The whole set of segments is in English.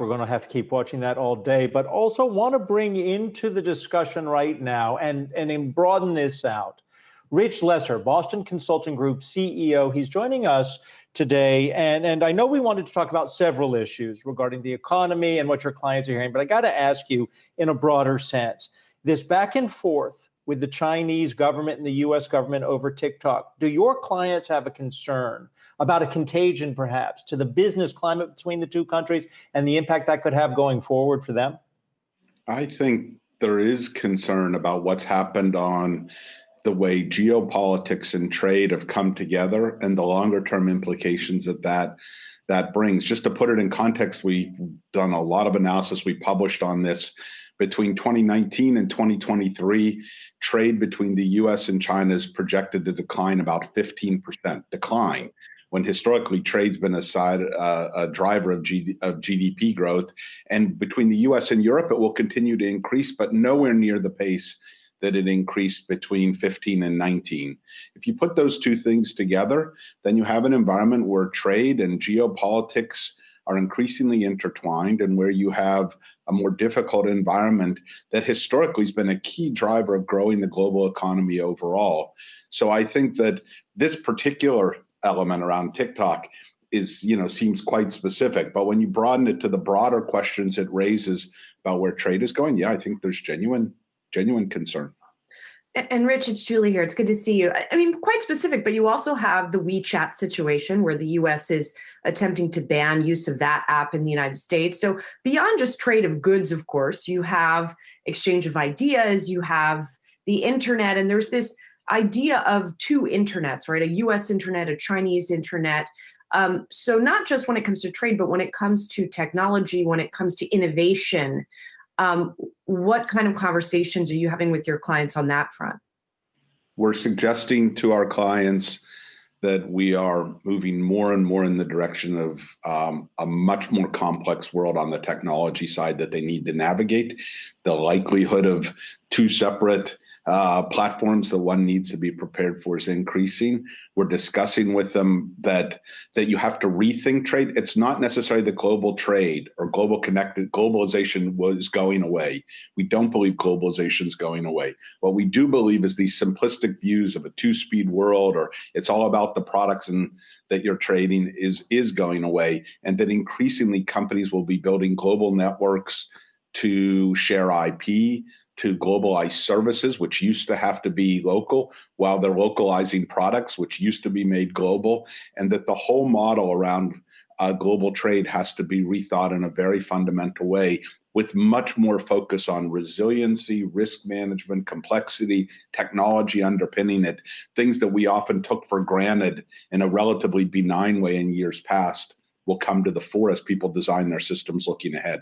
We're going to have to keep watching that all day, but also want to bring into the discussion right now and broaden this out. Rich Lesser, Boston Consulting Group CEO. He's joining us today. And I know we wanted to talk about several issues regarding the economy and what your clients are hearing, but I got to ask you in a broader sense, this back and forth with the Chinese government and the U.S. government over TikTok. Do your clients have a concern about a contagion, perhaps, to the business climate between the two countries and the impact that could have going forward for them? I think there is concern about what's happened on the way geopolitics and trade have come together and the longer term implications that brings. Just to put it in context, we've done a lot of analysis. We published on this. Between 2019 and 2023, trade between the U.S. and China is projected to decline about 15% decline, when historically trade's been a driver of GDP growth. And between the U.S. and Europe, it will continue to increase, but nowhere near the pace that it increased between 15 and 19. If you put those two things together, then you have an environment where trade and geopolitics are increasingly intertwined, and where you have a more difficult environment that historically has been a key driver of growing the global economy overall. So I think that this particular element around TikTok seems quite specific, but when you broaden it to the broader questions it raises about where trade is going, I think there's genuine concern. And Rich, it's Julie here. It's good to see you. I mean, quite specific, but you also have the WeChat situation where the U.S. is attempting to ban use of that app in the United States. So beyond just trade of goods, of course, you have exchange of ideas, you have the internet, and there's this idea of two internets, right? A U.S. internet, a Chinese internet. So not just when it comes to trade, but when it comes to technology, when it comes to innovation, what kind of conversations are you having with your clients on that front? We're suggesting to our clients that we are moving more and more in the direction of a much more complex world on the technology side that they need to navigate. The likelihood of two separate platforms that one needs to be prepared for is increasing. We're discussing with them that you have to rethink trade. It's not necessarily the global trade or globalization was going away. We don't believe globalization is going away. What we do believe is these simplistic views of a two-speed world, or it's all about the products and that you're trading is going away, and that increasingly companies will be building global networks to share IP, to globalize services, which used to have to be local, while they're localizing products, which used to be made global, and that the whole model around global trade has to be rethought in a very fundamental way, with much more focus on resiliency, risk management, complexity, technology underpinning it, things that we often took for granted in a relatively benign way in years past will come to the fore as people design their systems looking ahead.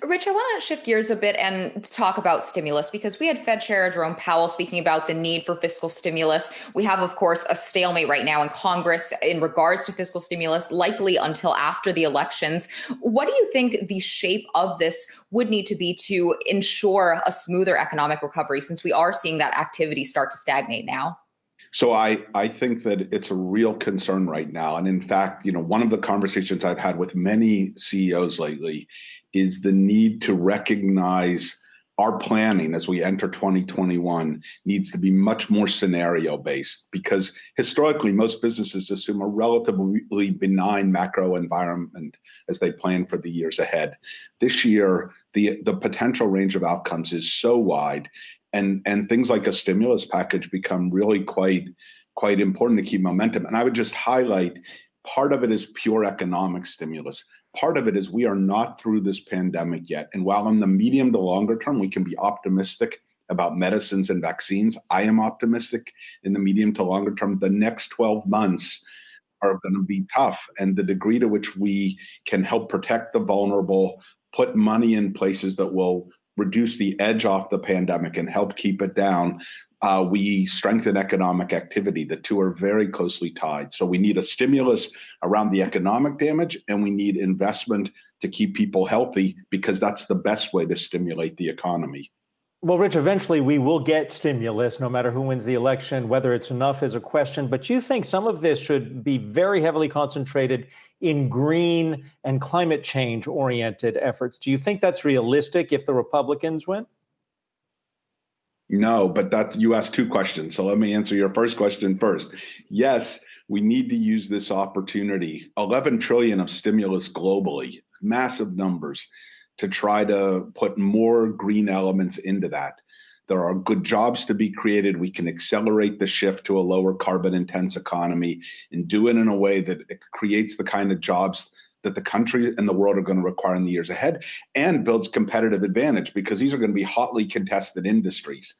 Rich, I want to shift gears a bit and talk about stimulus, because we had Fed Chair Jerome Powell speaking about the need for fiscal stimulus. We have, of course, a stalemate right now in Congress in regards to fiscal stimulus, likely until after the elections. What do you think the shape of this would need to be to ensure a smoother economic recovery, since we are seeing that activity start to stagnate now? So I think that it's a real concern right now. And in fact, one of the conversations I've had with many CEOs lately is the need to recognize our planning as we enter 2021 needs to be much more scenario based, because historically most businesses assume a relatively benign macro environment as they plan for the years ahead. This year, the potential range of outcomes is so wide, and things like a stimulus package become really quite important to keep momentum. And I would just highlight, part of it is pure economic stimulus. Part of it is we are not through this pandemic yet. And while in the medium to longer term, we can be optimistic about medicines and vaccines, I am optimistic in the medium to longer term. The next 12 months are going to be tough. And the degree to which we can help protect the vulnerable, put money in places that will reduce the edge off the pandemic and help keep it down, we strengthen economic activity. The two are very closely tied. So we need a stimulus around the economic damage, and we need investment to keep people healthy, because that's the best way to stimulate the economy. Well, Rich, eventually we will get stimulus, no matter who wins the election. Whether it's enough is a question. But you think some of this should be very heavily concentrated in green and climate change oriented efforts. Do you think that's realistic if the Republicans win? No, but you asked two questions. So let me answer your first question first. Yes, we need to use this opportunity, 11 trillion of stimulus globally, massive numbers, to try to put more green elements into that. There are good jobs to be created. We can accelerate the shift to a lower carbon intense economy and do it in a way that it creates the kind of jobs that the country and the world are going to require in the years ahead, and builds competitive advantage, because these are going to be hotly contested industries.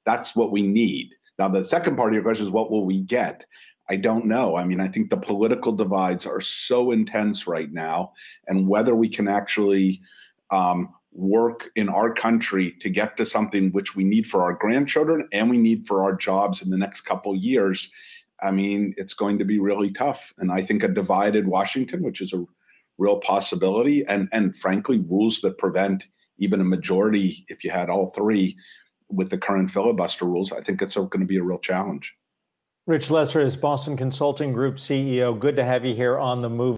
That's what we need. Now, the second part of your question is, what will we get? I don't know. I mean, I think the political divides are so intense right now, and whether we can actually work in our country to get to something which we need for our grandchildren and we need for our jobs in the next couple of years, I mean, it's going to be really tough. And I think a divided Washington, which is a real possibility, and frankly, rules that prevent even a majority, if you had all three with the current filibuster rules, I think it's going to be a real challenge. Rich Lesser is Boston Consulting Group CEO. Good to have you here on The Move.